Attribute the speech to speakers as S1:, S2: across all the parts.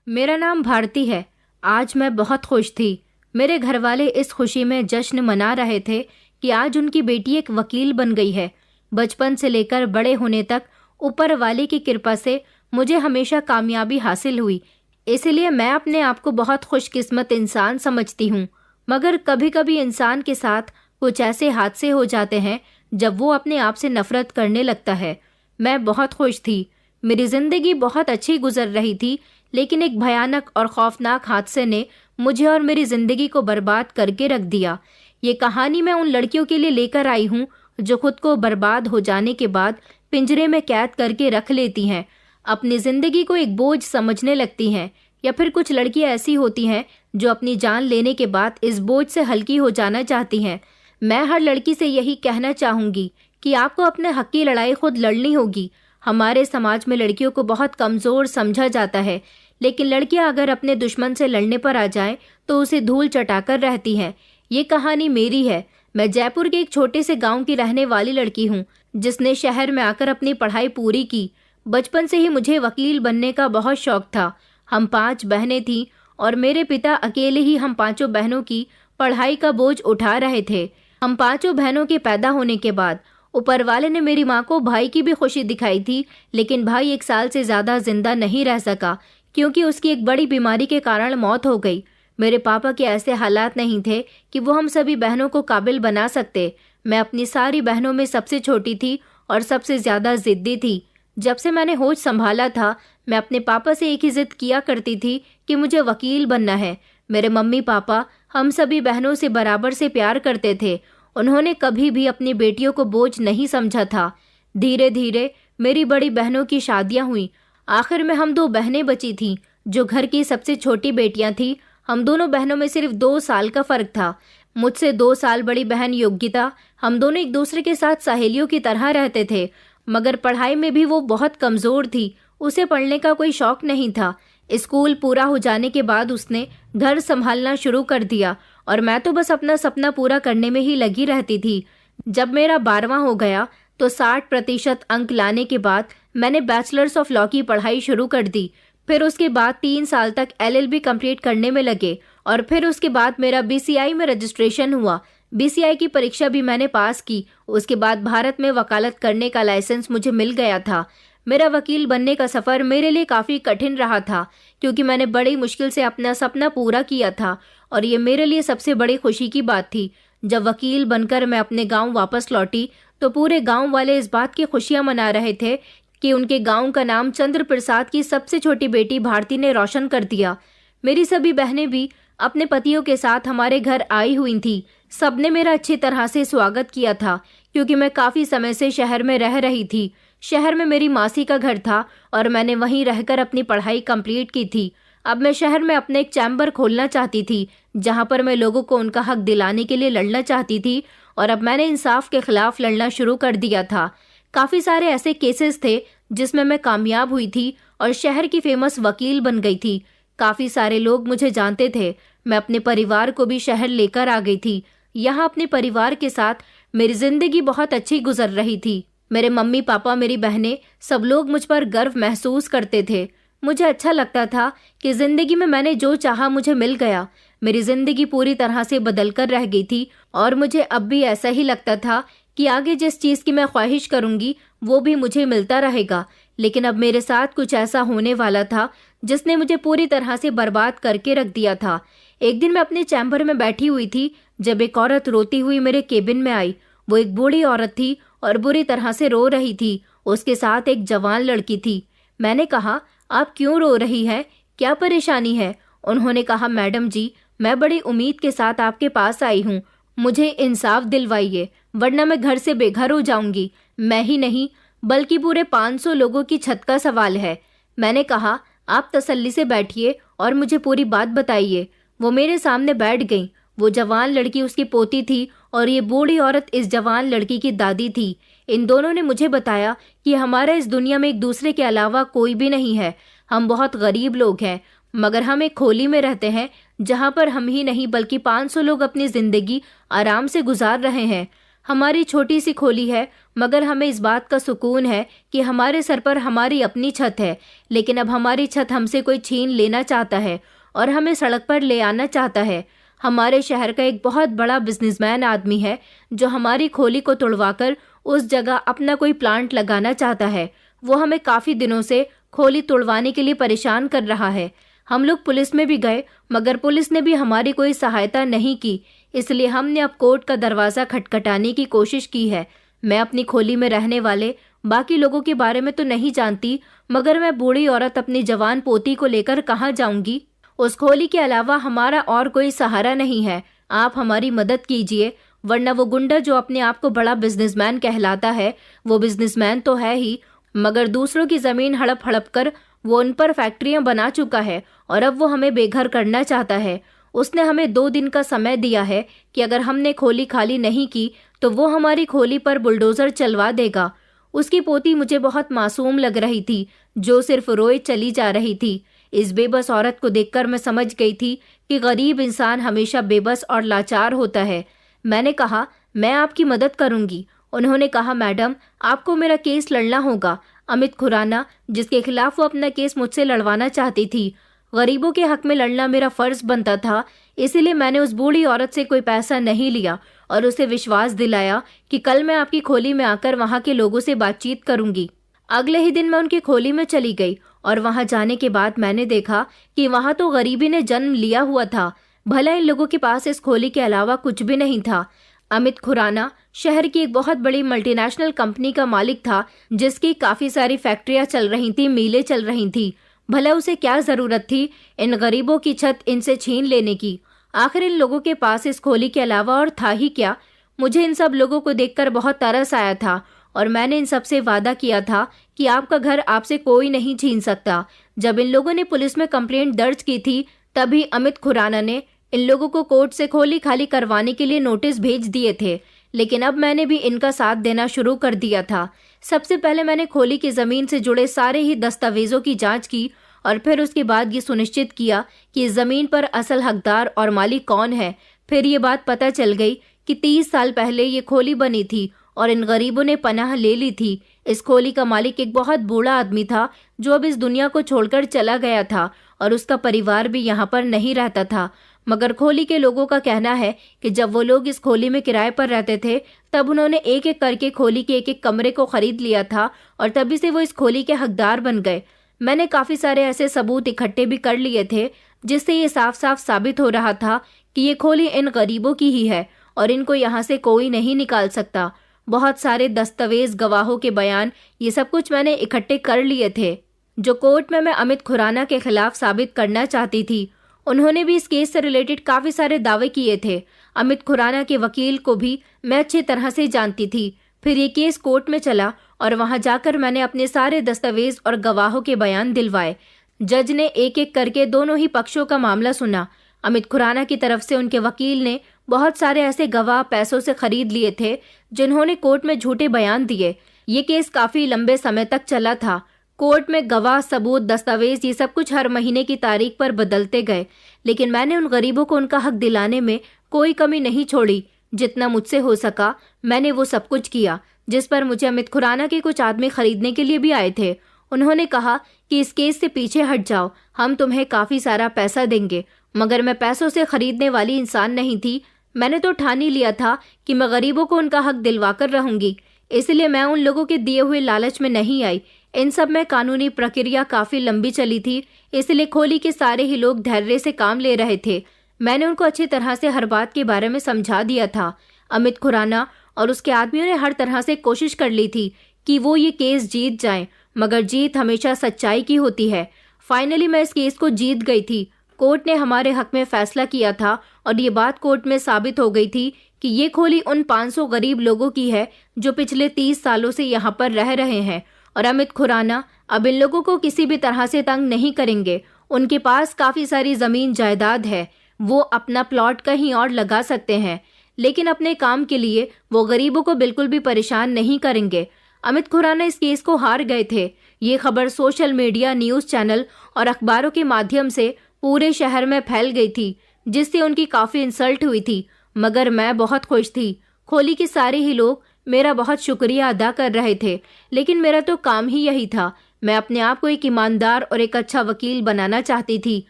S1: मेरा नाम भारती है। आज मैं बहुत खुश थी। मेरे घरवाले इस खुशी में जश्न मना रहे थे कि आज उनकी बेटी एक वकील बन गई है। बचपन से लेकर बड़े होने तक ऊपर वाले की कृपा से मुझे हमेशा कामयाबी हासिल हुई, इसलिए मैं अपने आप को बहुत खुशकिस्मत इंसान समझती हूँ। मगर कभी कभी इंसान के साथ कुछ ऐसे हादसे हो जाते हैं जब वो अपने आप से नफरत करने लगता है। मैं बहुत खुश थी। मेरी जिंदगी बहुत अच्छी गुजर रही थी, लेकिन एक भयानक और खौफनाक हादसे ने मुझे और मेरी जिंदगी को बर्बाद करके रख दिया। ये कहानी मैं उन लड़कियों के लिए लेकर आई हूँ जो खुद को बर्बाद हो जाने के बाद पिंजरे में कैद करके रख लेती हैं, अपनी जिंदगी को एक बोझ समझने लगती हैं। या फिर कुछ लड़कियां ऐसी होती हैं जो अपनी जान लेने के बाद इस बोझ से हल्की हो जाना चाहती हैं। मैं हर लड़की से यही कहना चाहूंगी कि आपको अपने हक की लड़ाई खुद लड़नी होगी। हमारे समाज में लड़कियों को बहुत कमजोर समझा जाता है, लेकिन लड़कियां अगर अपने दुश्मन से लड़ने पर आ जाएं तो उसे धूल चटाकर रहती हैं। ये कहानी मेरी है। मैं जयपुर के एक छोटे से गांव की रहने वाली लड़की हूँ, जिसने शहर में आकर अपनी पढ़ाई पूरी की। बचपन से ही मुझे वकील बनने का बहुत शौक था। हम 5 बहनें थीं और मेरे पिता अकेले ही हम 5 बहनों की पढ़ाई का बोझ उठा रहे थे। हम 5 बहनों के पैदा होने के बाद ऊपर वाले ने मेरी माँ को भाई की भी खुशी दिखाई थी, लेकिन भाई 1 साल से ज्यादा जिंदा नहीं रह सका क्योंकि उसकी एक बड़ी बीमारी के कारण मौत हो गई। मेरे पापा के ऐसे हालात नहीं थे कि वो हम सभी बहनों को काबिल बना सकते। मैं अपनी सारी बहनों में सबसे छोटी थी और सबसे ज्यादा जिद्दी थी। जब से मैंने होश संभाला था, मैं अपने पापा से एक ही जिद किया करती थी कि मुझे वकील बनना है। मेरे मम्मी पापा हम सभी बहनों से बराबर से प्यार करते थे। उन्होंने कभी भी अपनी बेटियों को बोझ नहीं समझा था। धीरे धीरे मेरी बड़ी बहनों की शादियां हुई। आखिर में हम 2 बहनें बची थीं, जो घर की सबसे छोटी बेटियां थीं। हम दोनों बहनों में सिर्फ 2 साल का फर्क था। मुझसे 2 साल बड़ी बहन योगिता, हम दोनों एक दूसरे के साथ सहेलियों की तरह रहते थे, मगर पढ़ाई में भी वो बहुत कमजोर थी। उसे पढ़ने का कोई शौक नहीं था। स्कूल पूरा हो जाने के बाद उसने घर संभालना शुरू कर दिया और मैं तो बस अपना सपना पूरा करने में ही लगी रहती थी। जब मेरा 12वां हो गया तो 60% अंक लाने के बाद मैंने बैचलर्स ऑफ लॉ की पढ़ाई शुरू कर दी। फिर उसके बाद 3 साल तक LLB कंप्लीट करने में लगे और फिर उसके बाद मेरा BCI में रजिस्ट्रेशन हुआ। BCI की परीक्षा भी मैंने पास की। उसके बाद भारत में वकालत करने का लाइसेंस मुझे मिल गया था। मेरा वकील बनने का सफ़र मेरे लिए काफ़ी कठिन रहा था, क्योंकि मैंने बड़ी मुश्किल से अपना सपना पूरा किया था और ये मेरे लिए सबसे बड़ी खुशी की बात थी। जब वकील बनकर मैं अपने गांव वापस लौटी तो पूरे गांव वाले इस बात की खुशियां मना रहे थे कि उनके गांव का नाम चंद्र प्रसाद की सबसे छोटी बेटी भारती ने रोशन कर दिया। मेरी सभी बहनें भी अपने पतियों के साथ हमारे घर आई हुई थी। सबने मेरा अच्छी तरह से स्वागत किया था, क्योंकि मैं काफ़ी समय से शहर में रह रही थी। शहर में मेरी मासी का घर था और मैंने वहीं रहकर अपनी पढ़ाई कंप्लीट की थी। अब मैं शहर में अपने एक चैम्बर खोलना चाहती थी, जहां पर मैं लोगों को उनका हक दिलाने के लिए लड़ना चाहती थी। और अब मैंने इंसाफ के खिलाफ लड़ना शुरू कर दिया था। काफ़ी सारे ऐसे केसेस थे जिसमें मैं कामयाब हुई थी और शहर की फेमस वकील बन गई थी। काफ़ी सारे लोग मुझे जानते थे। मैं अपने परिवार को भी शहर लेकर आ गई थी। यहाँ अपने परिवार के साथ मेरी जिंदगी बहुत अच्छी गुजर रही थी। मेरे मम्मी पापा, मेरी बहनें, सब लोग मुझ पर गर्व महसूस करते थे। मुझे अच्छा लगता था कि जिंदगी में मैंने जो चाहा मुझे मिल गया। मेरी जिंदगी पूरी तरह से बदल कर रह गई थी और मुझे अब भी ऐसा ही लगता था कि आगे जिस चीज़ की मैं ख्वाहिश करूंगी वो भी मुझे मिलता रहेगा। लेकिन अब मेरे साथ कुछ ऐसा होने वाला था जिसने मुझे पूरी तरह से बर्बाद करके रख दिया था। एक दिन मैं अपने चैम्बर में बैठी हुई थी जब एक औरत रोती हुई मेरे केबिन में आई। वो एक बूढ़ी औरत थी और बुरी तरह से रो रही थी। उसके साथ एक जवान लड़की थी। मैंने कहा, आप क्यों रो रही हैं? क्या परेशानी है? उन्होंने कहा, मैडम जी, मैं बड़ी उम्मीद के साथ आपके पास आई हूँ। मुझे इंसाफ दिलवाइए, वरना मैं घर से बेघर हो जाऊंगी। मैं ही नहीं बल्कि पूरे 500 लोगों की छत का सवाल है। मैंने कहा, आप तसल्ली से बैठिए और मुझे पूरी बात बताइए। वो मेरे सामने बैठ गई। वो जवान लड़की उसकी पोती थी और ये बूढ़ी औरत इस जवान लड़की की दादी थी। इन दोनों ने मुझे बताया कि हमारा इस दुनिया में एक दूसरे के अलावा कोई भी नहीं है। हम बहुत गरीब लोग हैं, मगर हम एक खोली में रहते हैं जहाँ पर हम ही नहीं बल्कि 500 लोग अपनी जिंदगी आराम से गुजार रहे हैं। हमारी छोटी सी खोली है, मगर हमें इस बात का सुकून है कि हमारे सर पर हमारी अपनी छत है। लेकिन अब हमारी छत हमसे कोई छीन लेना चाहता है और हमें सड़क पर ले आना चाहता है। हमारे शहर का एक बहुत बड़ा बिजनेसमैन आदमी है जो हमारी खोली को तुड़वाकर उस जगह अपना कोई प्लांट लगाना चाहता है। वो हमें काफ़ी दिनों से खोली तुड़वाने के लिए परेशान कर रहा है। हम लोग पुलिस में भी गए, मगर पुलिस ने भी हमारी कोई सहायता नहीं की। इसलिए हमने अब कोर्ट का दरवाज़ा खटखटाने की कोशिश की है। मैं अपनी खोली में रहने वाले बाकी लोगों के बारे में तो नहीं जानती, मगर मैं बूढ़ी औरत अपनी जवान पोती को लेकर कहाँ जाऊंगी? उस खोली के अलावा हमारा और कोई सहारा नहीं है। आप हमारी मदद कीजिए, वरना वो गुंडा जो अपने आप को बड़ा बिजनेसमैन कहलाता है, वो बिजनेसमैन तो है ही, मगर दूसरों की ज़मीन हड़प हड़प कर वो उन पर फैक्ट्रियां बना चुका है और अब वो हमें बेघर करना चाहता है। उसने हमें 2 दिन का समय दिया है कि अगर हमने खोली खाली नहीं की तो वो हमारी खोली पर बुलडोज़र चलवा देगा। उसकी पोती मुझे बहुत मासूम लग रही थी, जो सिर्फ रोए चली जा रही थी। इस बेबस औरत को देखकर मैं समझ गई थी कि गरीब इंसान हमेशा बेबस और लाचार होता है। मैंने कहा, मैं आपकी मदद करूंगी। उन्होंने कहा, मैडम, आपको मेरा केस लड़ना होगा। अमित खुराना, जिसके खिलाफ वो अपना केस मुझसे लड़वाना चाहती थी। गरीबों के हक में लड़ना मेरा फर्ज बनता था, इसीलिए मैंने उस बूढ़ी औरत से कोई पैसा नहीं लिया और उसे विश्वास दिलाया कि कल मैं आपकी खोली में आकर वहाँ के लोगों से बातचीत करूंगी। अगले ही दिन मैं उनकी खोली में चली गई और वहाँ जाने के बाद मैंने देखा कि वहाँ तो गरीबी ने जन्म लिया हुआ था। भला इन लोगों के पास इस खोली के अलावा कुछ भी नहीं था। अमित खुराना शहर की एक बहुत बड़ी मल्टीनेशनल कंपनी का मालिक था, जिसकी काफी सारी फैक्ट्रियां चल रही थी, मिलें चल रही थी। भला उसे क्या जरूरत थी इन गरीबों की छत इनसे छीन लेने की? आखिर इन लोगों के पास इस खोली के अलावा और था ही क्या? मुझे इन सब लोगों को देखकर बहुत तरस आया था और मैंने इन सब से वादा किया था कि आपका घर आपसे कोई नहीं छीन सकता। जब इन लोगों ने पुलिस में कंप्लेंट दर्ज की थी, तभी अमित खुराना ने इन लोगों को कोर्ट से खोली खाली करवाने के लिए नोटिस भेज दिए थे। लेकिन अब मैंने भी इनका साथ देना शुरू कर दिया था। सबसे पहले मैंने खोली की ज़मीन से जुड़े सारे ही दस्तावेजों की जांच की और फिर उसके बाद ये सुनिश्चित किया कि इस ज़मीन पर असल हकदार और मालिक कौन है। फिर ये बात पता चल गई कि 30 साल पहले ये खोली बनी थी और इन गरीबों ने पनाह ले ली थी। इस खोली का मालिक एक बहुत बूढ़ा आदमी था जो अब इस दुनिया को छोड़कर चला गया था और उसका परिवार भी यहाँ पर नहीं रहता था। मगर खोली के लोगों का कहना है कि जब वो लोग इस खोली में किराए पर रहते थे, तब उन्होंने एक एक करके खोली के एक एक कमरे को खरीद लिया था और तभी से वो इस खोली के हकदार बन गए। मैंने काफ़ी सारे ऐसे सबूत इकट्ठे भी कर लिए थे जिससे ये साफ साफ साबित हो रहा था कि ये खोली इन गरीबों की ही है और इनको यहाँ से कोई नहीं निकाल सकता। बहुत सारे दस्तावेज, गवाहों के बयान, ये सब कुछ मैंने इकट्ठे कर लिए थे जो कोर्ट में मैं अमित खुराना के खिलाफ साबित करना चाहती थी। उन्होंने भी इस केस से रिलेटेड काफ़ी सारे दावे किए थे। अमित खुराना के वकील को भी मैं अच्छी तरह से जानती थी। फिर ये केस कोर्ट में चला और वहां जाकर मैंने अपने सारे दस्तावेज और गवाहों के बयान दिलवाए। जज ने एक एक करके दोनों ही पक्षों का मामला सुना। अमित खुराना की तरफ से उनके वकील ने बहुत सारे ऐसे गवाह पैसों से खरीद लिए थे जिन्होंने कोर्ट में झूठे बयान दिए। ये केस काफ़ी लंबे समय तक चला था। कोर्ट में गवाह, सबूत, दस्तावेज, ये सब कुछ हर महीने की तारीख पर बदलते गए, लेकिन मैंने उन गरीबों को उनका हक दिलाने में कोई कमी नहीं छोड़ी। जितना मुझसे हो सका मैंने वो सब कुछ किया। जिस पर मुझे अमित खुराना के कुछ आदमी खरीदने के लिए भी आए थे। उन्होंने कहा कि इस केस से पीछे हट जाओ, हम तुम्हें काफ़ी सारा पैसा देंगे। मगर मैं पैसों से खरीदने वाली इंसान नहीं थी। मैंने तो ठान ही लिया था कि मैं गरीबों को उनका हक दिलवा कर रहूंगी, इसलिए मैं उन लोगों के दिए हुए लालच में नहीं आई। इन सब में कानूनी प्रक्रिया काफ़ी लंबी चली थी, इसलिए खोली के सारे ही लोग धैर्य से काम ले रहे थे। मैंने उनको अच्छी तरह से हर बात के बारे में समझा दिया था। अमित खुराना और उसके आदमियों ने हर तरह से कोशिश कर ली थी कि वो ये केस जीत जाएं, मगर जीत हमेशा सच्चाई की होती है। फाइनली मैं इस केस को जीत गई थी। कोर्ट ने हमारे हक में फैसला किया था और ये बात कोर्ट में साबित हो गई थी कि ये खोली उन 500 गरीब लोगों की है जो पिछले 30 सालों से यहाँ पर रह रहे हैं। और अमित खुराना अब इन लोगों को किसी भी तरह से तंग नहीं करेंगे। उनके पास काफ़ी सारी ज़मीन जायदाद है, वो अपना प्लॉट कहीं और लगा सकते हैं, लेकिन अपने काम के लिए वो गरीबों को बिल्कुल भी परेशान नहीं करेंगे। अमित खुराना इस केस को हार गए थे। ये खबर सोशल मीडिया, न्यूज़ चैनल और अखबारों के माध्यम से पूरे शहर में फैल गई थी, जिससे उनकी काफ़ी इंसल्ट हुई थी। मगर मैं बहुत खुश थी। खोली के सारे ही लोग मेरा बहुत शुक्रिया अदा कर रहे थे, लेकिन मेरा तो काम ही यही था। मैं अपने आप को एक ईमानदार और एक अच्छा वकील बनाना चाहती थी।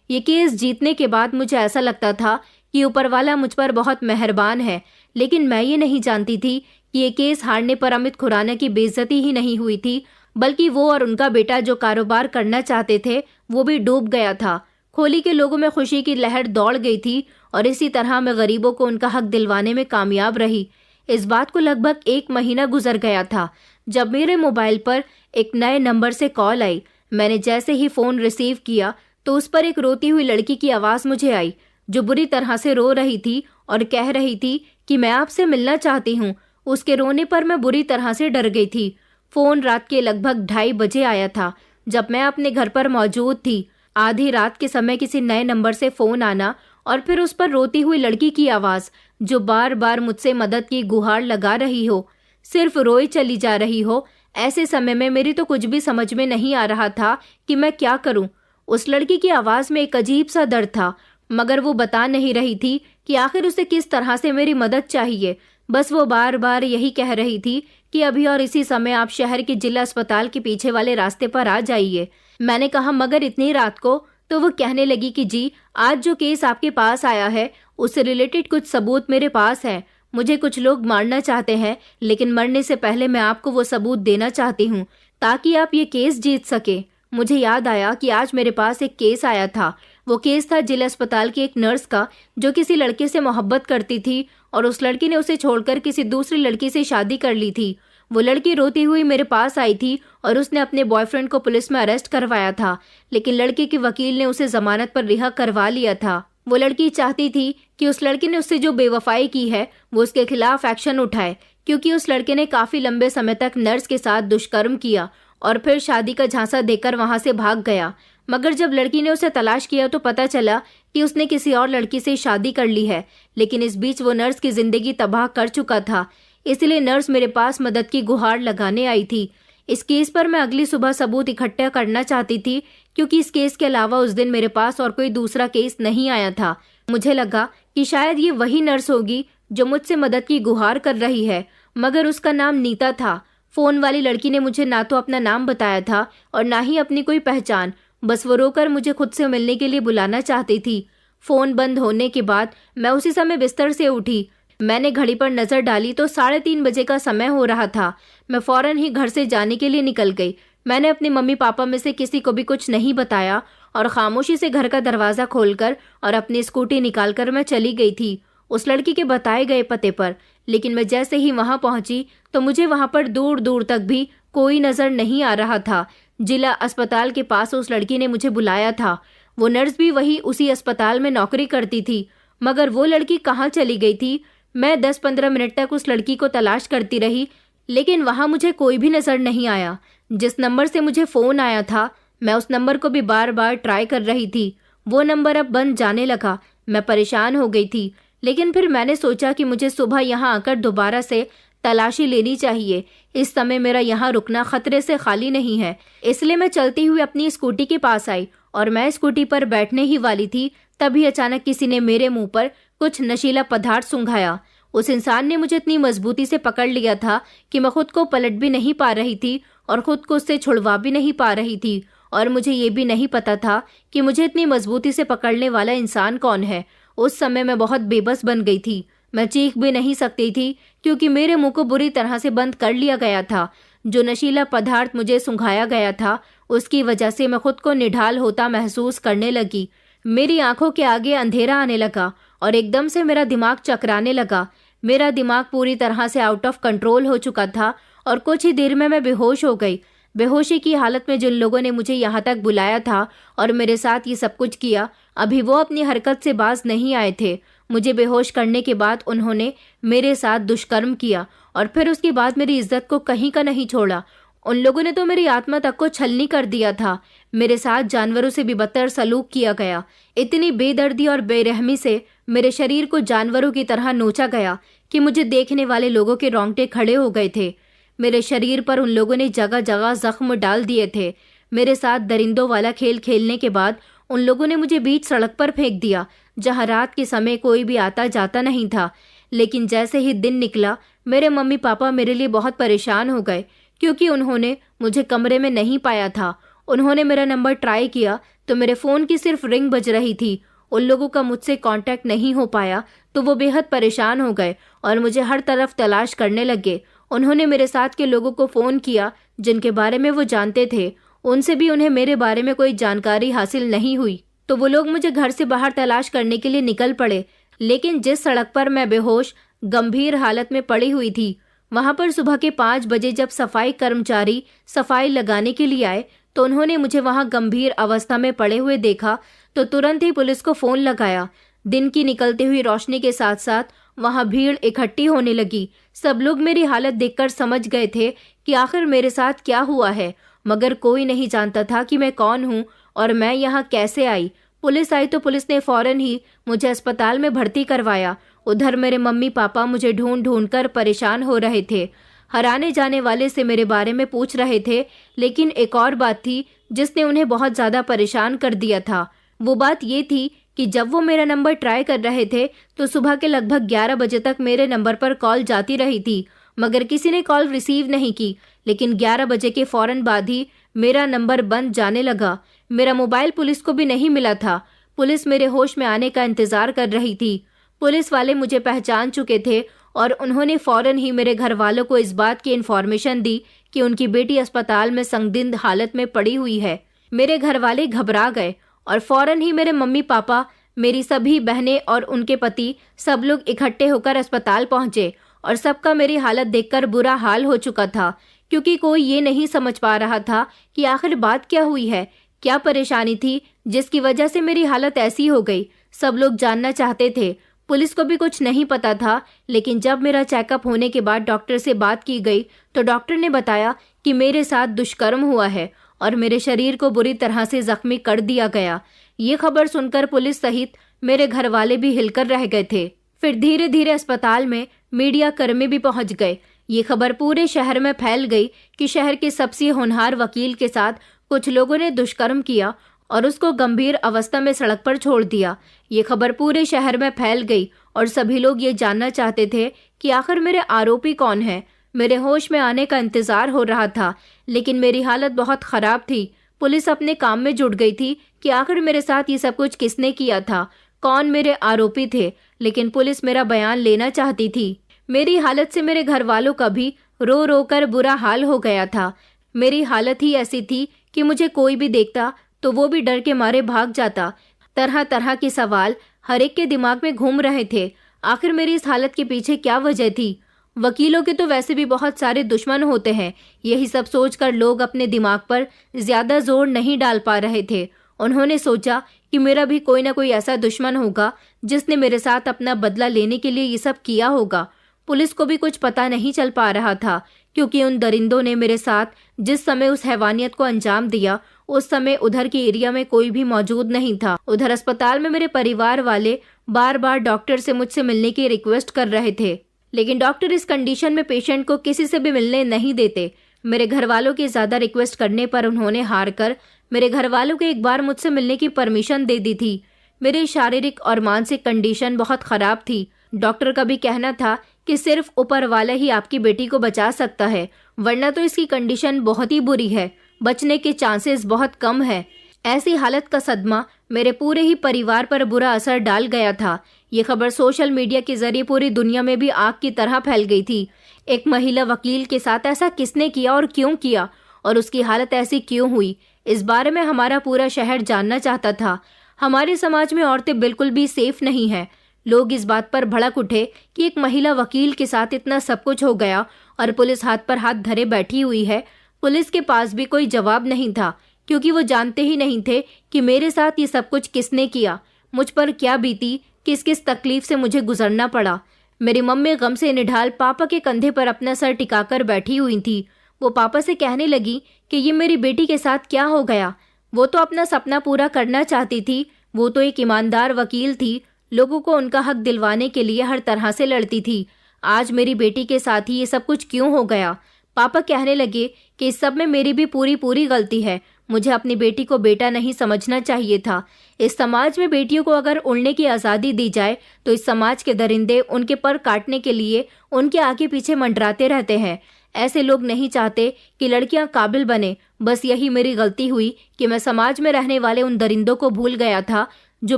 S1: ये केस जीतने के बाद मुझे ऐसा लगता था कि ऊपर वाला मुझ पर बहुत मेहरबान है, लेकिन मैं ये नहीं जानती थी कि ये केस हारने पर अमित खुराना की बेइज्जती ही नहीं हुई थी, बल्कि वो और उनका बेटा जो कारोबार करना चाहते थे वो भी डूब गया था। खोली के लोगों में खुशी की लहर दौड़ गई थी और इसी तरह मैं गरीबों को उनका हक दिलवाने में कामयाब रही। इस बात को लगभग 1 महीना गुजर गया था जब मेरे मोबाइल पर एक नए नंबर से कॉल आई। मैंने जैसे ही फोन रिसीव किया तो उस पर एक रोती हुई लड़की की आवाज मुझे आई, जो बुरी तरह से रो रही थी और कह रही थी कि मैं आपसे मिलना चाहती हूँ। उसके रोने पर मैं बुरी तरह से डर गई थी। फोन रात के लगभग 2:30 बजे आया था, जब मैं अपने घर पर मौजूद थी। आधी रात के समय किसी नए नंबर से फोन आना और फिर उस पर रोती हुई लड़की की आवाज, जो बार बार मुझसे मदद की गुहार लगा रही हो, सिर्फ रोई चली जा रही हो। ऐसे समय में मेरी तो कुछ भी समझ में नहीं आ रहा था कि मैं क्या करूं। उस लड़की की आवाज में एक अजीब सा दर्द था, मगर वो बता नहीं रही थी कि आखिर उसे किस तरह से मेरी मदद चाहिए। बस वो बार बार यही कह रही थी कि अभी और इसी समय आप शहर के जिला अस्पताल के पीछे वाले रास्ते पर आ जाइए। मैंने कहा, मगर इतनी रात को? तो वो कहने लगी कि जी, आज जो केस आपके पास आया है उससे रिलेटेड कुछ सबूत मेरे पास है। मुझे कुछ लोग मारना चाहते हैं, लेकिन मरने से पहले मैं आपको वो सबूत देना चाहती हूँ ताकि आप ये केस जीत सके। मुझे याद आया कि आज मेरे पास एक केस आया था। वो केस था जिला अस्पताल की एक नर्स का, जो किसी लड़के से मोहब्बत करती थी और उस लड़की ने उसे छोड़कर किसी दूसरी लड़की से शादी कर ली थी। वो लड़की रोती हुई मेरे पास आई थी और उसने अपने बॉयफ्रेंड को पुलिस में अरेस्ट करवाया था, लेकिन लड़के के वकील ने उसे जमानत पर रिहा करवा लिया था। वो लड़की चाहती थी कि उस लड़के ने उससे जो बेवफाई की है वो उसके खिलाफ एक्शन उठाए, क्योंकि उस लड़के ने काफी लंबे समय तक नर्स के साथ दुष्कर्म किया और फिर शादी का झांसा देकर वहां से भाग गया। मगर जब लड़की ने उसे तलाश किया तो पता चला कि उसने किसी और लड़की से शादी कर ली है, लेकिन इस बीच वो नर्स की जिंदगी तबाह कर चुका था। इसलिए नर्स मेरे पास मदद की गुहार लगाने आई थी। इस केस पर मैं अगली सुबह सबूत इकट्ठा करना चाहती थी, क्योंकि इस केस के अलावा उस दिन मेरे पास और कोई दूसरा केस नहीं आया था। मुझे लगा कि शायद ये वही नर्स होगी जो मुझसे मदद की गुहार कर रही है, मगर उसका नाम नीता था। फोन वाली लड़की ने मुझे ना तो अपना नाम बताया था और ना ही अपनी कोई पहचान। बस वो रोकर मुझे खुद से मिलने के लिए बुलाना चाहती थी। फोन बंद होने के बाद मैं उसी समय बिस्तर से उठी। मैंने घड़ी पर नजर डाली तो 3:30 बजे का समय हो रहा था। मैं फौरन ही घर से जाने के लिए निकल गई। मैंने अपने मम्मी पापा में से किसी को भी कुछ नहीं बताया और खामोशी से घर का दरवाजा खोलकर और अपनी स्कूटी निकालकर मैं चली गई थी उस लड़की के बताए गए पते पर। लेकिन मैं जैसे ही वहां पहुंची तो मुझे वहां पर दूर दूर तक भी कोई नजर नहीं आ रहा था। जिला अस्पताल के पास उस लड़की ने मुझे बुलाया था। वो नर्स भी वही उसी अस्पताल में नौकरी करती थी, मगर वो लड़की कहाँ चली गई थी? मैं 10-15 मिनट तक उस लड़की को तलाश करती रही, लेकिन वहां मुझे कोई भी नजर नहीं आया। जिस नंबर से मुझे फोन आया था मैं उस नंबर को भी बार बार ट्राई कर रही थी। वो नंबर अब बंद जाने लगा। मैं परेशान हो गई थी, लेकिन फिर मैंने सोचा कि मुझे सुबह यहाँ आकर दोबारा से तलाशी लेनी चाहिए। इस समय मेरा यहाँ रुकना खतरे से खाली नहीं है। इसलिए मैं चलती हुई अपनी स्कूटी के पास आई और मैं स्कूटी पर बैठने ही वाली थी, तभी अचानक किसी ने मेरे मुंह पर कुछ नशीला पदार्थ सूंघाया। उस इंसान ने मुझे इतनी मजबूती से पकड़ लिया था कि मैं खुद को पलट भी नहीं पा रही थी और खुद को उससे छुड़वा भी नहीं पा रही थी। और मुझे ये भी नहीं पता था कि मुझे इतनी मजबूती से पकड़ने वाला इंसान कौन है। उस समय मैं बहुत बेबस बन गई थी। मैं चीख भी नहीं सकती थी, क्योंकि मेरे मुंह को बुरी तरह से बंद कर लिया गया था। जो नशीला पदार्थ मुझे सूंघाया गया था उसकी वजह से मैं खुद को निढाल होता महसूस करने लगी। मेरी आंखों के आगे अंधेरा आने लगा और एकदम से मेरा दिमाग चकराने लगा। मेरा दिमाग पूरी तरह से आउट ऑफ कंट्रोल हो चुका था और कुछ ही देर में मैं बेहोश हो गई। बेहोशी की हालत में जिन लोगों ने मुझे यहाँ तक बुलाया था और मेरे साथ ये सब कुछ किया, अभी वो अपनी हरकत से बाज नहीं आए थे। मुझे बेहोश करने के बाद उन्होंने मेरे साथ दुष्कर्म किया और फिर उसके बाद मेरी इज्जत को कहीं का नहीं छोड़ा। उन लोगों ने तो मेरी आत्मा तक को छलनी कर दिया था। मेरे साथ जानवरों से भी बदतर सलूक किया गया। इतनी बेदर्दी और बेरहमी से मेरे शरीर को जानवरों की तरह नोचा गया कि मुझे देखने वाले लोगों के रोंगटे खड़े हो गए थे। मेरे शरीर पर उन लोगों ने जगह जगह जख्म डाल दिए थे। मेरे साथ दरिंदों वाला खेल खेलने के बाद उन लोगों ने मुझे बीच सड़क पर फेंक दिया, जहां रात के समय कोई भी आता जाता नहीं था। लेकिन जैसे ही दिन निकला मेरे मम्मी पापा मेरे लिए बहुत परेशान हो गए, क्योंकि उन्होंने मुझे कमरे में नहीं पाया था। उन्होंने मेरा नंबर ट्राई किया तो मेरे फ़ोन की सिर्फ रिंग बज रही थी। उन लोगों का मुझसे कांटेक्ट नहीं हो पाया तो वो बेहद परेशान हो गए और मुझे हर तरफ तलाश करने लगे। उन्होंने मेरे साथ के लोगों को फ़ोन किया जिनके बारे में वो जानते थे, उनसे भी उन्हें मेरे बारे में कोई जानकारी हासिल नहीं हुई, तो वो लोग मुझे घर से बाहर तलाश करने के लिए निकल पड़े। लेकिन जिस सड़क पर मैं बेहोश गंभीर हालत में पड़ी हुई थी, वहां पर सुबह के 5 बजे जब सफाई कर्मचारी सफाई लगाने के लिए आए तो उन्होंने मुझे वहां गंभीर अवस्था में पड़े हुए देखा तो तुरंत ही पुलिस को फोन लगाया। दिन की निकलती हुई रोशनी के साथ साथ वहां भीड़ इकट्ठी होने लगी। सब लोग मेरी हालत देखकर समझ गए थे कि आखिर मेरे साथ क्या हुआ है, मगर कोई नहीं जानता था कि मैं कौन हूं और मैं यहाँ कैसे आई। पुलिस आई तो पुलिस ने फौरन ही मुझे अस्पताल में भर्ती करवाया। उधर मेरे मम्मी पापा मुझे ढूंढ ढूंढ कर परेशान हो रहे थे, हराने जाने वाले से मेरे बारे में पूछ रहे थे। लेकिन एक और बात थी जिसने उन्हें बहुत ज़्यादा परेशान कर दिया था। वो बात ये थी कि जब वो मेरा नंबर ट्राई कर रहे थे तो सुबह के लगभग 11 बजे तक मेरे नंबर पर कॉल जाती रही थी, मगर किसी ने कॉल रिसीव नहीं की। लेकिन 11 बजे के फौरन बाद ही मेरा नंबर बंद जाने लगा। मेरा मोबाइल पुलिस को भी नहीं मिला था। पुलिस मेरे होश में आने का इंतजार कर रही थी। पुलिस वाले मुझे पहचान चुके थे और उन्होंने फौरन ही मेरे घर वालों को इस बात की इन्फॉर्मेशन दी कि उनकी बेटी अस्पताल में संदिग्ध हालत में पड़ी हुई है। मेरे घर वाले घबरा गए और फौरन ही मेरे मम्मी पापा, मेरी सभी बहनें और उनके पति सब लोग इकट्ठे होकर अस्पताल पहुंचे और सबका मेरी हालत देखकर बुरा हाल हो चुका था, क्योंकि कोई ये नहीं समझ पा रहा था कि आखिर बात क्या हुई है, क्या परेशानी थी जिसकी वजह से मेरी हालत ऐसी हो गई। सब लोग जानना चाहते थे। पुलिस को भी कुछ नहीं पता था। लेकिन जब मेरा चेकअप होने के बाद डॉक्टर से बात की गई तो डॉक्टर ने बताया कि मेरे साथ दुष्कर्म हुआ है और मेरे शरीर को बुरी तरह से जख्मी कर दिया गया। ये खबर सुनकर पुलिस सहित मेरे घर वाले भी हिलकर रह गए थे। फिर धीरे धीरे अस्पताल में मीडिया कर्मी भी पहुंच गए। ये खबर पूरे शहर में फैल गई कि शहर के सबसे होनहार वकील के साथ कुछ लोगों ने दुष्कर्म किया और उसको गंभीर अवस्था में सड़क पर छोड़ दिया। ये खबर पूरे शहर में फैल गई और सभी लोग ये जानना चाहते थे कि आखिर मेरे आरोपी कौन है। मेरे होश में आने का इंतजार हो रहा था, लेकिन मेरी हालत बहुत खराब थी। पुलिस अपने काम में जुट गई थी कि आखिर मेरे साथ ये सब कुछ किसने किया था, कौन मेरे आरोपी थे। लेकिन पुलिस मेरा बयान लेना चाहती थी। मेरी हालत से मेरे घर वालों का भी रो रो कर बुरा हाल हो गया था। मेरी हालत ही ऐसी थी कि मुझे कोई भी देखता तो वो भी डर के मारे भाग जाता। तरह तरह के सवाल हर एक के दिमाग में घूम रहे थे। आखिर मेरी इस हालत के पीछे क्या वजह थी? वकीलों के तो वैसे भी बहुत सारे दुश्मन होते हैं। यही सब सोचकर लोग अपने दिमाग पर ज्यादा जोर नहीं डाल पा रहे थे। उन्होंने सोचा कि मेरा भी कोई ना कोई ऐसा दुश्मन होगा जिसने मेरे साथ अपना बदला लेने के लिए ये सब किया होगा। पुलिस को भी कुछ पता नहीं चल पा रहा था, क्योंकि उन दरिंदों ने मेरे साथ जिस समय उस हैवानियत को अंजाम दिया उस समय उधर के एरिया में कोई भी मौजूद नहीं था। उधर अस्पताल में मेरे परिवार वाले बार बार डॉक्टर से मुझसे मिलने की रिक्वेस्ट कर रहे थे, लेकिन डॉक्टर इस कंडीशन में पेशेंट को किसी से भी मिलने नहीं देते। मेरे घर वालों के ज्यादा रिक्वेस्ट करने पर उन्होंने हार कर मेरे घर वालों को एक बार मुझसे मिलने की परमिशन दे दी थी। मेरी शारीरिक और मानसिक कंडीशन बहुत खराब थी। डॉक्टर का भी कहना था कि सिर्फ ऊपर वाला ही आपकी बेटी को बचा सकता है, वरना तो इसकी कंडीशन बहुत ही बुरी है, बचने के चांसेस बहुत कम है। ऐसी हालत का सदमा मेरे पूरे ही परिवार पर बुरा असर डाल गया था। ये खबर सोशल मीडिया के जरिए पूरी दुनिया में भी आग की तरह फैल गई थी। एक महिला वकील के साथ ऐसा किसने किया और क्यों किया, और उसकी हालत ऐसी क्यों हुई, इस बारे में हमारा पूरा शहर जानना चाहता था। हमारे समाज में औरतें बिल्कुल भी सेफ नहीं है। लोग इस बात पर भड़क उठे कि एक महिला वकील के साथ इतना सब कुछ हो गया और पुलिस हाथ पर हाथ धरे बैठी हुई है। पुलिस के पास भी कोई जवाब नहीं था, क्योंकि वो जानते ही नहीं थे कि मेरे साथ ये सब कुछ किसने किया, मुझ पर क्या बीती, किस किस तकलीफ से मुझे गुजरना पड़ा। मेरी मम्मी गम से निढाल पापा के कंधे पर अपना सर टिकाकर बैठी हुई थी। वो पापा से कहने लगी कि ये मेरी बेटी के साथ क्या हो गया। वो तो अपना सपना पूरा करना चाहती थी, वो तो एक ईमानदार वकील थी, लोगों को उनका हक दिलवाने के लिए हर तरह से लड़ती थी। आज मेरी बेटी के साथ ही ये सब कुछ क्यों हो गया? पापा कहने लगे कि इस सब में मेरी भी पूरी गलती है, मुझे अपनी बेटी को बेटा नहीं समझना चाहिए था। इस समाज में बेटियों को अगर उड़ने की आज़ादी दी जाए तो इस समाज के दरिंदे उनके पर काटने के लिए उनके आगे पीछे मंडराते रहते हैं। ऐसे लोग नहीं चाहते कि लड़कियां काबिल बने। बस यही मेरी गलती हुई कि मैं समाज में रहने वाले उन दरिंदों को भूल गया था जो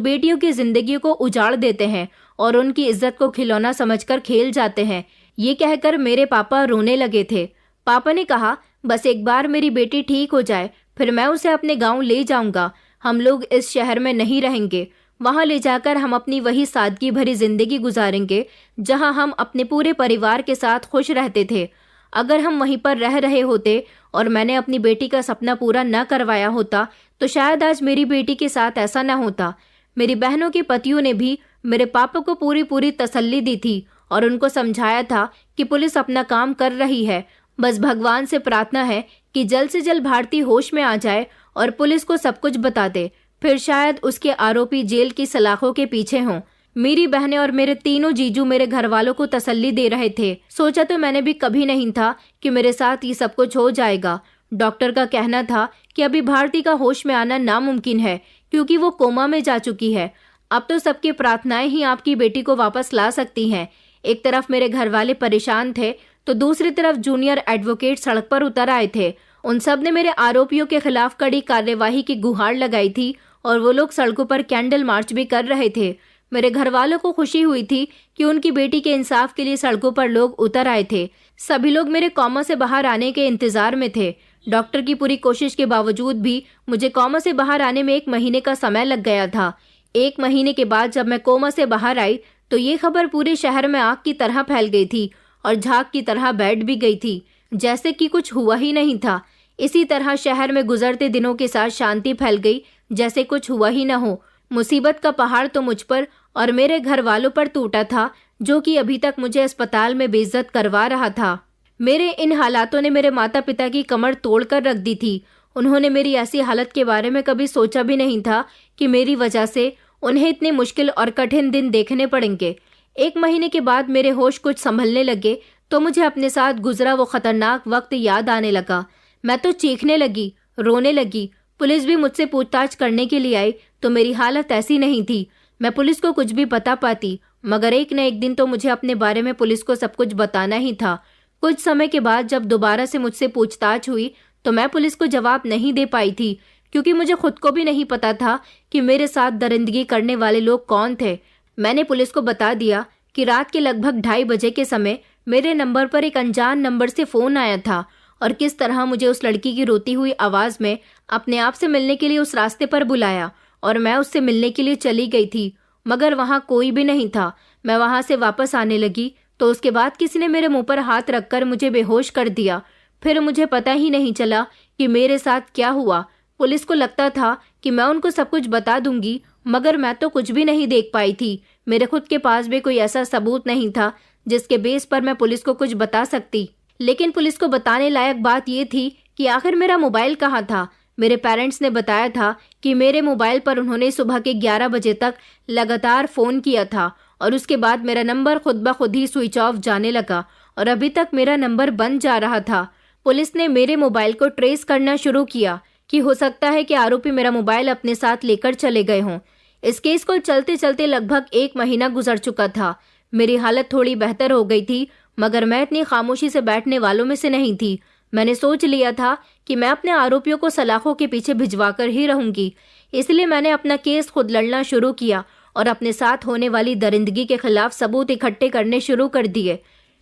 S1: बेटियों की जिंदगी को उजाड़ देते हैं और उनकी इज्जत को खिलौना समझकर खेल जाते हैं। ये कहकर मेरे पापा रोने लगे थे। पापा ने कहा, बस एक बार मेरी बेटी ठीक हो जाए, फिर मैं उसे अपने गांव ले जाऊंगा। हम लोग इस शहर में नहीं रहेंगे। वहां ले जाकर हम अपनी वही सादगी भरी जिंदगी गुजारेंगे जहां हम अपने पूरे परिवार के साथ खुश रहते थे। अगर हम वहीं पर रह रहे होते और मैंने अपनी बेटी का सपना पूरा न करवाया होता तो शायद आज मेरी बेटी के साथ ऐसा न होता। मेरी बहनों के पतियों ने भी मेरे पापा को पूरी तसल्ली दी थी और उनको समझाया था कि पुलिस अपना काम कर रही है। बस भगवान से प्रार्थना है कि जल्द से जल्द भारती होश में आ जाए और पुलिस को सब कुछ बता दे, फिर शायद उसके आरोपी जेल की सलाखों के पीछे हों। मेरी बहनें और मेरे तीनों जीजू मेरे घर वालों को तसल्ली दे रहे थे। सोचा तो मैंने भी कभी नहीं था कि मेरे साथ ये सब कुछ हो जाएगा। डॉक्टर का कहना था कि अभी भारती का होश में आना नामुमकिन है क्योंकि वो कोमा में जा चुकी है। अब तो सबकी प्रार्थनाएं ही आपकी बेटी को वापस ला सकती हैं। एक तरफ मेरे घर वाले परेशान थे तो दूसरी तरफ जूनियर एडवोकेट सड़क पर उतर आए थे। उन सब ने मेरे आरोपियों के खिलाफ कड़ी कार्यवाही की गुहार लगाई थी और वो लोग सड़कों पर कैंडल मार्च भी कर रहे थे। मेरे घर वालों को खुशी हुई थी कि उनकी बेटी के इंसाफ के लिए सड़कों पर लोग उतर आए थे। सभी लोग मेरे कोमा से बाहर आने के इंतजार में थे। डॉक्टर की पूरी कोशिश के बावजूद भी मुझे कोमा से बाहर आने में 1 महीने का समय लग गया था। 1 महीने के बाद जब मैं कोमा से बाहर आई तो ये खबर पूरे शहर में आग की तरह फैल गई थी और झाग की तरह बैठ भी गई थी, जैसे कि कुछ हुआ ही नहीं था। इसी तरह शहर में गुजरते दिनों के साथ शांति फैल गई, जैसे कुछ हुआ ही न हो। मुसीबत का पहाड़ तो मुझ पर और मेरे घर वालों पर टूटा था, जो कि अभी तक मुझे अस्पताल में बेइज्जत करवा रहा था। मेरे इन हालातों ने मेरे माता पिता की कमर तोड़कर रख दी थी। उन्होंने मेरी ऐसी हालत के बारे में कभी सोचा भी नहीं था कि मेरी वजह से उन्हें इतने मुश्किल और कठिन दिन देखने पड़ेंगे। 1 महीने के बाद मेरे होश कुछ संभलने लगे तो मुझे अपने साथ गुजरा वो खतरनाक वक्त याद आने लगा। मैं तो चीखने लगी, रोने लगी। पुलिस भी मुझसे पूछताछ करने के लिए आई तो मेरी हालत ऐसी नहीं थी। मैं पुलिस को कुछ भी बता पाती, मगर एक न एक दिन तो मुझे अपने बारे में पुलिस को सब कुछ बताना ही था। कुछ समय के बाद जब दोबारा से मुझसे पूछताछ हुई तो मैं पुलिस को जवाब नहीं दे पाई थी, क्योंकि मुझे खुद को भी नहीं पता था कि मेरे साथ दरिंदगी करने वाले लोग कौन थे। मैंने पुलिस को बता दिया कि रात के लगभग 2:30 बजे के समय मेरे नंबर पर एक अनजान नंबर से फोन आया था और किस तरह मुझे उस लड़की की रोती हुई आवाज में अपने आप से मिलने के लिए उस रास्ते पर बुलाया और मैं उससे मिलने के लिए चली गई थी, मगर वहां कोई भी नहीं था। मैं वहां से वापस आने लगी तो उसके बाद किसी ने मेरे मुंह पर हाथ रखकर मुझे बेहोश कर दिया। फिर मुझे पता ही नहीं चला कि मेरे साथ क्या हुआ। पुलिस को लगता था कि मैं उनको सब कुछ बता दूंगी, मगर मैं तो कुछ भी नहीं देख पाई थी। मेरे खुद के पास भी कोई ऐसा सबूत नहीं था जिसके बेस पर मैं पुलिस को कुछ बता सकती। लेकिन पुलिस को बताने लायक बात यह थी कि आखिर मेरा मोबाइल कहाँ था। मेरे पेरेंट्स ने बताया था कि मेरे मोबाइल पर उन्होंने सुबह के 11 बजे तक लगातार फ़ोन किया था और उसके बाद मेरा नंबर खुद ब खुद ही स्विच ऑफ जाने लगा और अभी तक मेरा नंबर बंद जा रहा था। पुलिस ने मेरे मोबाइल को ट्रेस करना शुरू किया कि हो सकता है कि आरोपी मेरा मोबाइल अपने साथ लेकर चले गए हों। इस केस को चलते चलते लगभग 1 महीना गुजर चुका था। मेरी हालत थोड़ी बेहतर हो गई थी, मगर मैं इतनी खामोशी से बैठने वालों में से नहीं थी। मैंने सोच लिया था कि मैं अपने आरोपियों को सलाखों के पीछे भिजवाकर ही रहूंगी। इसलिए मैंने अपना केस खुद लड़ना शुरू किया और अपने साथ होने वाली दरिंदगी के खिलाफ सबूत इकट्ठे करने शुरू कर दिए।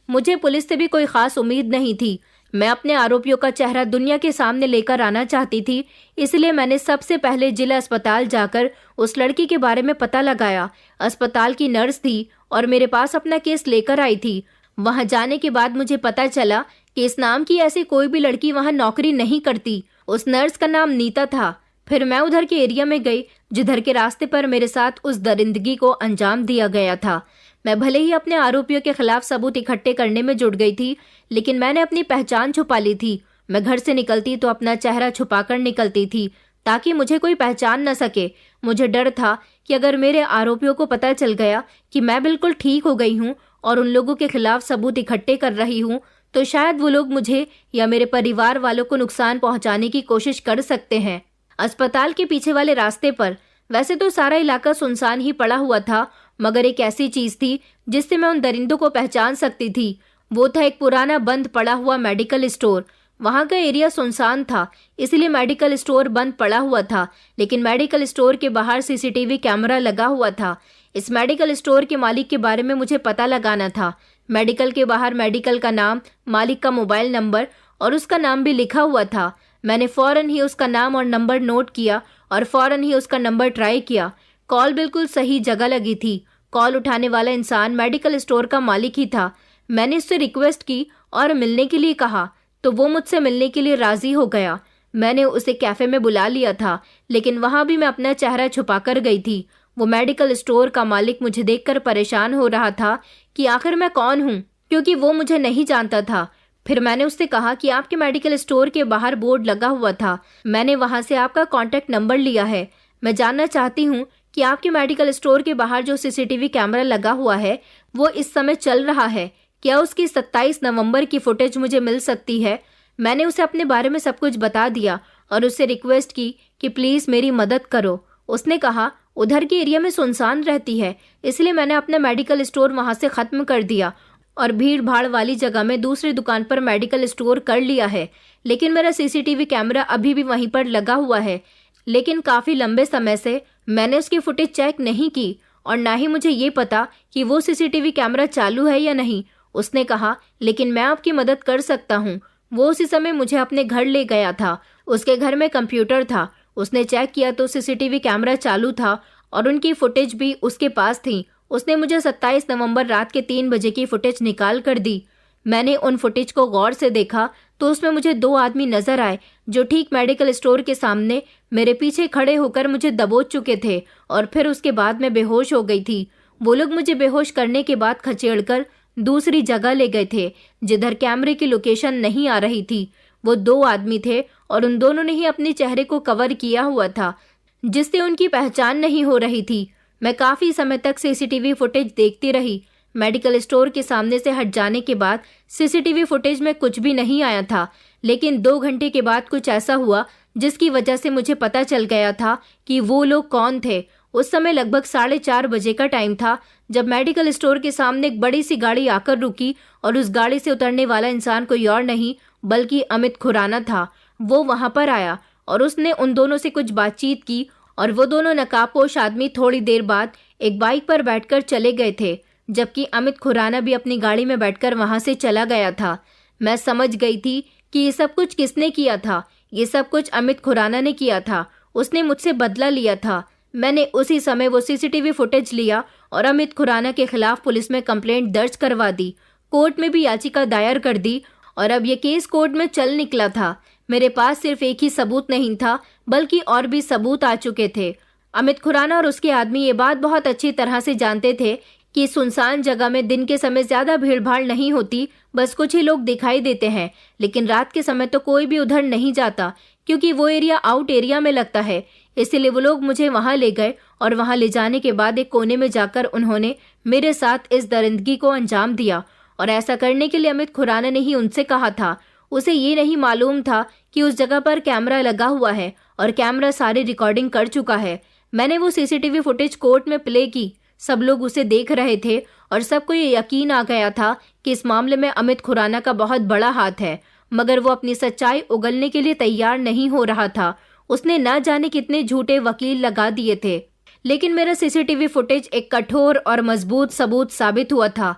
S1: मुझे पुलिस से भी कोई खास उम्मीद नहीं थी। मैं अपने आरोपियों का चेहरा दुनिया के सामने लेकर आना चाहती थी, इसलिए मैंने सबसे पहले जिला अस्पताल जाकर उस लड़की के बारे में पता लगाया। अस्पताल की नर्स थी और मेरे पास अपना केस लेकर आई थी। वहां जाने के बाद मुझे पता चला कि इस नाम की ऐसी कोई भी लड़की वहां नौकरी नहीं करती। उस नर्स का नाम नीता था। फिर मैं उधर के एरिया में गई जिधर के रास्ते पर मेरे साथ उस दरिंदगी को अंजाम दिया गया था। मैं भले ही अपने आरोपियों के खिलाफ सबूत इकट्ठे करने में जुट गई थी, लेकिन मैंने अपनी पहचान छुपा ली थी। मैं घर से निकलती तो अपना चेहरा छुपाकर निकलती थी ताकि मुझे कोई पहचान न सके। मुझे डर था कि अगर मेरे आरोपियों को पता चल गया कि मैं बिल्कुल ठीक हो गई हूँ और उन लोगों के खिलाफ सबूत इकट्ठे कर रही हूँ तो शायद वो लोग मुझे या मेरे परिवार वालों को नुकसान पहुंचाने की कोशिश कर सकते हैं। अस्पताल के पीछे वाले रास्ते पर वैसे तो सारा इलाका सुनसान ही पड़ा हुआ था, मगर एक ऐसी चीज थी जिससे मैं उन दरिंदों को पहचान सकती थी। वो था एक पुराना बंद पड़ा हुआ मेडिकल स्टोर। वहां का एरिया सुनसान था, इसलिए मेडिकल स्टोर बंद पड़ा हुआ था, लेकिन मेडिकल स्टोर के बाहर सीसीटीवी कैमरा लगा हुआ था। इस मेडिकल स्टोर के मालिक के बारे में मुझे पता लगाना था। मेडिकल के बाहर मेडिकल का नाम, मालिक का मोबाइल नंबर और उसका नाम भी लिखा हुआ था। मैंने फौरन ही उसका नाम और नंबर नोट किया और फौरन ही उसका नंबर ट्राई किया। कॉल बिल्कुल सही जगह लगी थी। कॉल उठाने वाला इंसान मेडिकल स्टोर का मालिक ही था। मैंने उससे रिक्वेस्ट की और मिलने के लिए कहा तो वो मुझसे मिलने के लिए राजी हो गया। मैंने उसे कैफे में बुला लिया था, लेकिन वहां भी मैं अपना चेहरा छुपा कर गई थी। वो मेडिकल स्टोर का मालिक मुझे देखकर परेशान हो रहा था कि आखिर मैं कौन हूँ, क्योंकि वो मुझे नहीं जानता था। फिर मैंने उससे कहा कि आपके मेडिकल स्टोर के बाहर बोर्ड लगा हुआ था, मैंने वहां से आपका कॉन्टैक्ट नंबर लिया है। मैं जानना चाहती हूँ कि आपके मेडिकल स्टोर के बाहर जो सीसीटीवी कैमरा लगा हुआ है वो इस समय चल रहा है, क्या उसकी 27 नवंबर की फुटेज मुझे मिल सकती है? मैंने उसे अपने बारे में सब कुछ बता दिया और उससे रिक्वेस्ट की कि प्लीज मेरी मदद करो। उसने कहा उधर के एरिया में सुनसान रहती है, इसलिए मैंने अपना मेडिकल स्टोर वहां से खत्म कर दिया और भीड़ भाड़ वाली जगह में दूसरी दुकान पर मेडिकल स्टोर कर लिया है। लेकिन मेरा सीसीटीवी कैमरा अभी भी वहीं पर लगा हुआ है, लेकिन काफी लंबे समय से मैंने उसकी फुटेज चेक नहीं की और ना ही मुझे ये पता कि वो सीसीटीवी कैमरा चालू है या नहीं। उसने कहा लेकिन मैं आपकी मदद कर सकता हूँ। वो उसी समय मुझे अपने घर ले गया था। उसके घर में कंप्यूटर था। उसने चेक किया तो सीसीटीवी कैमरा चालू था और उनकी फुटेज भी उसके पास थी। उसने मुझे 27 नवंबर रात के 3 बजे की फुटेज निकाल कर दी। मैंने उन फुटेज को गौर से देखा तो उसमें मुझे 2 आदमी नजर आए जो ठीक मेडिकल स्टोर के सामने मेरे पीछे खड़े होकर मुझे दबोच चुके थे और फिर उसके बाद मैं बेहोश हो गई थी। वो लोग मुझे बेहोश करने के बाद खचेड़कर दूसरी जगह ले गए थे जिधर कैमरे की लोकेशन नहीं आ रही थी। वो 2 आदमी थे और उन दोनों ने ही अपने चेहरे को कवर किया हुआ था, जिससे उनकी पहचान नहीं हो रही थी। मैं काफी समय तक सीसीटीवी फुटेज देखती रही। मेडिकल स्टोर के सामने से हट जाने के बाद सीसीटीवी फुटेज में कुछ भी नहीं आया था, लेकिन 2 घंटे के बाद कुछ ऐसा हुआ जिसकी वजह से मुझे पता चल गया था कि वो लोग कौन थे। उस समय लगभग 4:30 बजे का टाइम था जब मेडिकल स्टोर के सामने एक बड़ी सी गाड़ी आकर रुकी और उस गाड़ी से उतरने वाला इंसान कोई और नहीं बल्कि अमित खुराना था। वो वहां पर आया और उसने उन दोनों से कुछ बातचीत की और वो दोनों नकाबपोश आदमी थोड़ी देर बाद एक बाइक पर बैठकर चले गए थे, जबकि अमित खुराना भी अपनी गाड़ी में बैठकर वहां से चला गया था। मैं समझ गई थी कि ये सब कुछ किसने किया था। ये सब कुछ अमित खुराना ने किया था। उसने मुझसे बदला लिया था। मैंने उसी समय वो सीसीटीवी फुटेज लिया और अमित खुराना के खिलाफ पुलिस में कंप्लेंट दर्ज करवा दी। कोर्ट में भी याचिका दायर कर दी और अब ये केस कोर्ट में चल निकला था। मेरे पास सिर्फ एक ही सबूत नहीं था बल्कि और भी सबूत आ चुके थे। अमित खुराना और उसके आदमी ये बात बहुत अच्छी तरह से जानते थे कि सुनसान जगह में दिन के समय ज्यादा भीड़ भाड़ नहीं होती, बस कुछ ही लोग दिखाई देते हैं, लेकिन रात के समय तो कोई भी उधर नहीं जाता क्योंकि वो एरिया आउट एरिया में लगता है। इसीलिए वो लोग मुझे वहां ले गए और वहां ले जाने के बाद एक कोने में जाकर उन्होंने मेरे साथ इस दरिंदगी को अंजाम दिया। और ऐसा करने के लिए अमित खुराना ने ही उनसे कहा था। उसे ये नहीं मालूम था कि उस जगह पर कैमरा लगा हुआ है और कैमरा सारी रिकॉर्डिंग कर चुका है। मैंने वो सीसीटीवी फुटेज कोर्ट में प्ले की। सब लोग उसे देख रहे थे और सबको ये यकीन आ गया था कि इस मामले में अमित खुराना का बहुत बड़ा हाथ है, मगर वो अपनी सच्चाई उगलने के लिए तैयार नहीं हो रहा था। उसने न जाने कितने झूठे वकील लगा दिए थे, लेकिन मेरा सीसीटीवी फुटेज एक कठोर और मजबूत सबूत साबित हुआ था।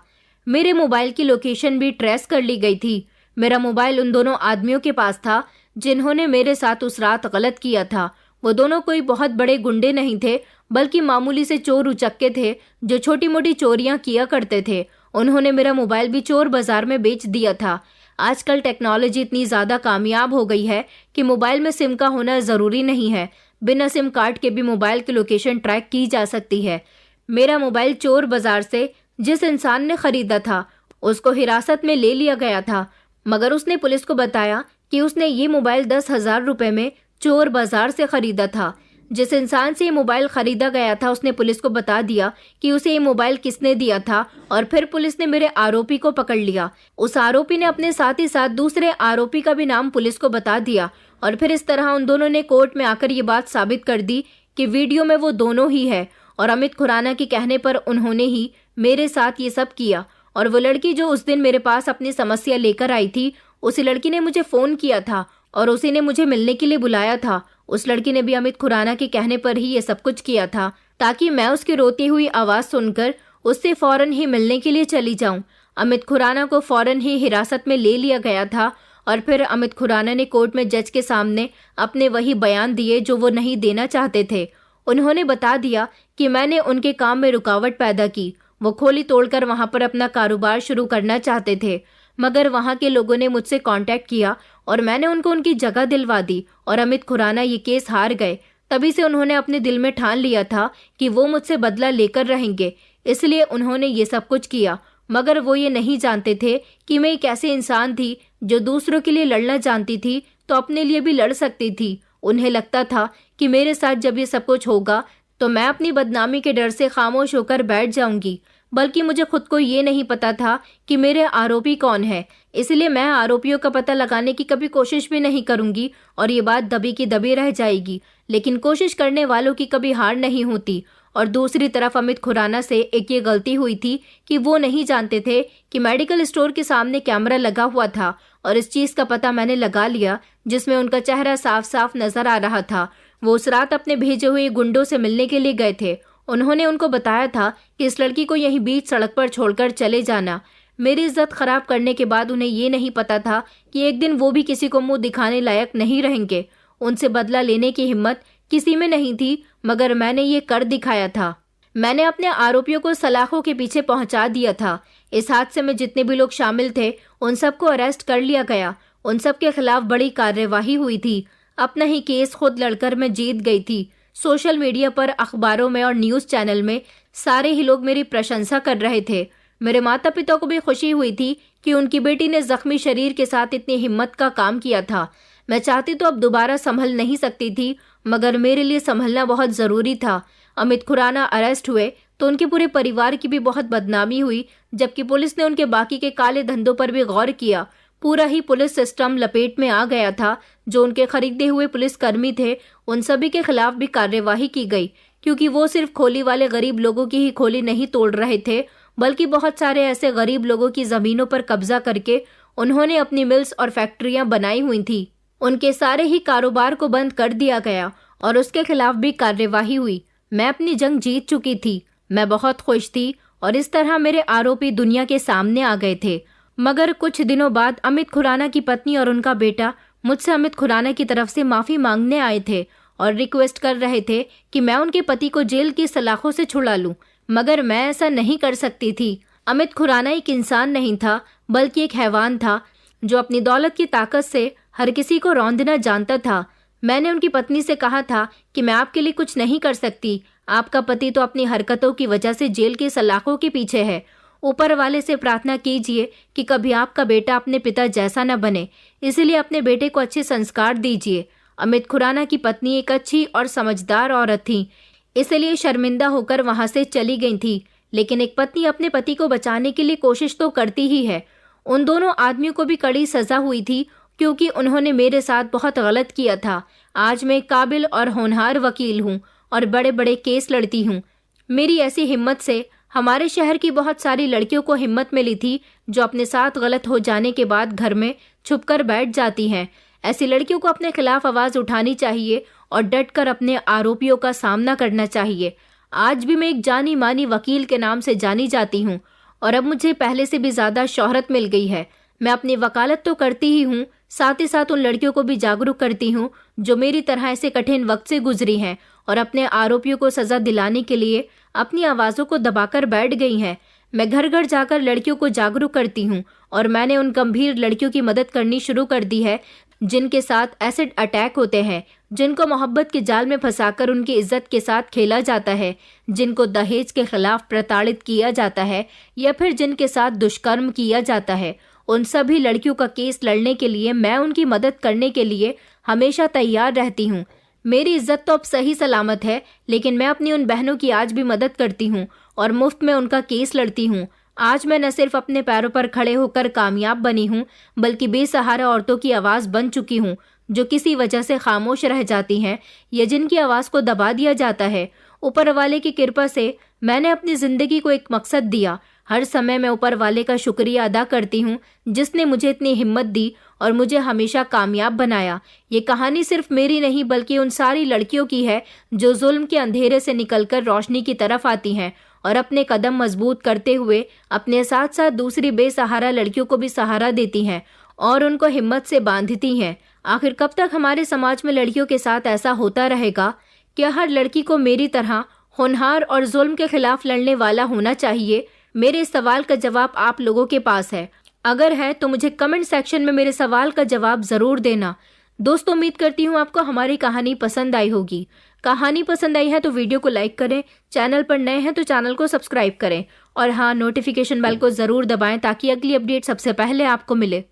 S1: मेरे मोबाइल की लोकेशन भी ट्रेस कर ली गई थी। मेरा मोबाइल उन दोनों आदमियों के पास था जिन्होंने मेरे साथ उस रात गलत किया था। वो दोनों कोई बहुत बड़े गुंडे नहीं थे बल्कि मामूली से चोर उचक्के थे जो छोटी मोटी चोरियां किया करते थे। उन्होंने मेरा मोबाइल भी चोर बाजार में बेच दिया था। आजकल टेक्नोलॉजी इतनी ज्यादा कामयाब हो गई है कि मोबाइल में सिम का होना जरूरी नहीं है। बिना सिम कार्ड के भी मोबाइल की लोकेशन ट्रैक की जा सकती है। मेरा मोबाइल चोर बाजार से जिस इंसान ने खरीदा था उसको हिरासत में ले लिया गया था, मगर उसने पुलिस को बताया कि उसने ये मोबाइल 10,000 रुपए में चोर बाजार से खरीदा था। जिस इंसान से ये मोबाइल खरीदा गया था उसने पुलिस को बता दिया कि उसे ये मोबाइल किसने दिया था और फिर पुलिस ने मेरे आरोपी को पकड़ लिया। उस आरोपी ने अपने साथ ही साथ दूसरे आरोपी का भी नाम पुलिस को बता दिया और फिर इस तरह उन दोनों ने कोर्ट में आकर ये बात साबित कर दी कि वीडियो में वो दोनों ही है और अमित खुराना के कहने पर उन्होंने ही मेरे साथ ये सब किया। और वो लड़की जो उस दिन मेरे पास अपनी समस्या लेकर आई थी, उसी लड़की ने मुझे फोन किया था और उसी ने मुझे मिलने के लिए बुलाया था। उस लड़की ने भी अमित खुराना के कहने पर ही ये सब कुछ किया था ताकि मैं उसकी रोती हुई आवाज सुनकर उससे फौरन ही मिलने के लिए चली जाऊं। अमित खुराना को फौरन ही हिरासत में ले लिया गया था और फिर अमित खुराना ने कोर्ट में जज के सामने अपने वही बयान दिए जो वो नहीं देना चाहते थे। उन्होंने बता दिया कि मैंने उनके काम में रुकावट पैदा की। वो खोली तोड़कर वहां पर अपना कारोबार शुरू करना चाहते थे, मगर वहां के लोगों ने मुझसे कांटेक्ट किया और मैंने उनको उनकी जगह दिलवा दी और अमित खुराना ये केस हार गए। तभी से उन्होंने अपने दिल में ठान लिया था कि वो मुझसे बदला लेकर रहेंगे, इसलिए उन्होंने ये सब कुछ किया। मगर वो ये नहीं जानते थे कि मैं एक ऐसी इंसान थी जो दूसरों के लिए लड़ना जानती थी तो अपने लिए भी लड़ सकती थी। उन्हें लगता था कि मेरे साथ जब ये सब कुछ होगा तो मैं अपनी बदनामी के डर से खामोश होकर बैठ जाऊंगी, बल्कि मुझे खुद को ये नहीं पता था कि मेरे आरोपी कौन है। इसलिए मैं आरोपियों का पता लगाने की कभी कोशिश भी नहीं करूंगी और ये बात दबी की दबी रह जाएगी। लेकिन कोशिश करने वालों की कभी हार नहीं होती। और दूसरी तरफ अमित खुराना से एक ये गलती हुई थी कि वो नहीं जानते थे कि मेडिकल स्टोर के सामने कैमरा लगा हुआ था और इस चीज का पता मैंने लगा लिया जिसमें उनका चेहरा साफ साफ नजर आ रहा था। वो उस रात अपने भेजे हुए गुंडों से मिलने के लिए गए थे। उन्होंने उनको बताया था कि इस लड़की को यहीं बीच सड़क पर छोड़कर चले जाना। मेरी इज्जत खराब करने के बाद उन्हें ये नहीं पता था कि एक दिन वो भी किसी को मुंह दिखाने लायक नहीं रहेंगे। उनसे बदला लेने की हिम्मत किसी में नहीं थी, मगर मैंने ये कर दिखाया था। मैंने अपने आरोपियों को सलाखों के पीछे पहुंचा दिया था। इस हादसे में जितने भी लोग शामिल थे उन सबको अरेस्ट कर लिया गया। उन सब के खिलाफ बड़ी कार्यवाही हुई थी। अपना ही केस खुद लड़कर मैं जीत गई थी। सोशल मीडिया पर, अखबारों में और न्यूज चैनल में सारे ही लोग मेरी प्रशंसा कर रहे थे। मेरे माता पिता को भी खुशी हुई थी कि उनकी बेटी ने जख्मी शरीर के साथ इतनी हिम्मत का काम किया था। मैं चाहती तो अब दोबारा संभल नहीं सकती थी, मगर मेरे लिए संभलना बहुत जरूरी था। अमित खुराना अरेस्ट हुए तो उनके पूरे परिवार की भी बहुत बदनामी हुई, जबकि पुलिस ने उनके बाकी के काले धंधों पर भी गौर किया। पूरा ही पुलिस सिस्टम लपेट में आ गया था। जो उनके खरीदे हुए पुलिसकर्मी थे उन सभी के खिलाफ भी कार्यवाही की गई, क्योंकि वो सिर्फ खोली वाले गरीब लोगों की ही खोली नहीं तोड़ रहे थे, बल्कि बहुत सारे ऐसे गरीब लोगों की जमीनों पर कब्जा करके उन्होंने अपनी मिल्स और फैक्ट्रियां बनाई हुई थी। उनके सारे ही कारोबार को बंद कर दिया गया और उसके खिलाफ भी कार्यवाही हुई। मैं अपनी जंग जीत चुकी थी। मैं बहुत खुश थी और इस तरह मेरे आरोपी दुनिया के सामने आ गए थे। मगर कुछ दिनों बाद अमित खुराना की पत्नी और उनका बेटा मुझसे अमित खुराना की तरफ से माफी मांगने आए थे और रिक्वेस्ट कर रहे थे कि मैं उनके पति को जेल की सलाखों से छुड़ा लूं, मगर मैं ऐसा नहीं कर सकती थी। अमित खुराना एक इंसान नहीं था, बल्कि एक हैवान था जो अपनी दौलत की ताकत से हर किसी को रौंदना जानता था। मैंने उनकी पत्नी से कहा था कि मैं आपके लिए कुछ नहीं कर सकती। आपका पति तो अपनी हरकतों की वजह से जेल की सलाखों के पीछे है। ऊपर वाले से प्रार्थना कीजिए कि कभी आपका बेटा अपने पिता जैसा न बने, इसलिए अपने बेटे को अच्छे संस्कार दीजिए। अमित खुराना की पत्नी एक अच्छी और समझदार औरत थी, इसलिए शर्मिंदा होकर वहां से चली गई थी। लेकिन एक पत्नी अपने पति को बचाने के लिए कोशिश तो करती ही है। उन दोनों आदमियों को भी कड़ी सजा हुई थी, क्योंकि उन्होंने मेरे साथ बहुत गलत किया था। आज मैं एक काबिल और होनहार वकील हूँ और बड़े बड़े केस लड़ती हूँ। मेरी ऐसी हिम्मत से हमारे शहर की बहुत सारी लड़कियों को हिम्मत मिली थी, जो अपने साथ गलत हो जाने के बाद घर में छुपकर बैठ जाती हैं। ऐसी लड़कियों को अपने खिलाफ आवाज उठानी चाहिए और डटकर अपने आरोपियों का सामना करना चाहिए। आज भी मैं एक जानी मानी वकील के नाम से जानी जाती हूँ और अब मुझे पहले से भी ज्यादा शोहरत मिल गई है। मैं अपनी वकालत तो करती ही हूँ, साथ ही साथ उन लड़कियों को भी जागरूक करती हूँ जो मेरी तरह ऐसे कठिन वक्त से गुजरी हैं और अपने आरोपियों को सजा दिलाने के लिए अपनी आवाजों को दबाकर बैठ गई हैं। मैं घर घर जाकर लड़कियों को जागरूक करती हूँ और मैंने उन गंभीर लड़कियों की मदद करनी शुरू कर दी है जिनके साथ एसिड अटैक होते हैं, जिनको मोहब्बत के जाल में फंसाकर उनकी इज्जत के साथ खेला जाता है, जिनको दहेज के खिलाफ प्रताड़ित किया जाता है या फिर जिनके साथ दुष्कर्म किया जाता है। उन सभी लड़कियों का केस लड़ने के लिए मैं उनकी मदद करने के लिए हमेशा तैयार रहती हूँ। मेरी इज्जत तो अब सही सलामत है, लेकिन मैं अपनी उन बहनों की आज भी मदद करती हूँ और मुफ्त में उनका केस लड़ती हूँ। आज मैं न सिर्फ अपने पैरों पर खड़े होकर कामयाब बनी हूँ, बल्कि बेसहारा औरतों की आवाज बन चुकी हूँ, जो किसी वजह से खामोश रह जाती हैं या जिनकी आवाज को दबा दिया जाता है। ऊपर वाले की कृपा से मैंने अपनी जिंदगी को एक मकसद दिया। हर समय मैं ऊपर वाले का शुक्रिया अदा करती हूँ, जिसने मुझे इतनी हिम्मत दी और मुझे हमेशा कामयाब बनाया। ये कहानी सिर्फ मेरी नहीं, बल्कि उन सारी लड़कियों की है जो जुल्म के अंधेरे से निकलकर रोशनी की तरफ आती हैं और अपने कदम मजबूत करते हुए अपने साथ साथ दूसरी बेसहारा लड़कियों को भी सहारा देती हैं और उनको हिम्मत से बांधती हैं। आखिर कब तक हमारे समाज में लड़कियों के साथ ऐसा होता रहेगा? क्या हर लड़की को मेरी तरह होनहार और जुल्म के खिलाफ लड़ने वाला होना चाहिए? मेरे इस सवाल का जवाब आप लोगों के पास है। अगर है तो मुझे कमेंट सेक्शन में मेरे सवाल का जवाब जरूर देना। दोस्तों, उम्मीद करती हूँ आपको हमारी कहानी पसंद आई होगी। कहानी पसंद आई है तो वीडियो को लाइक करें, चैनल पर नए हैं तो चैनल को सब्सक्राइब करें और हाँ, नोटिफिकेशन बेल को जरूर दबाएं ताकि अगली अपडेट सबसे पहले आपको मिले।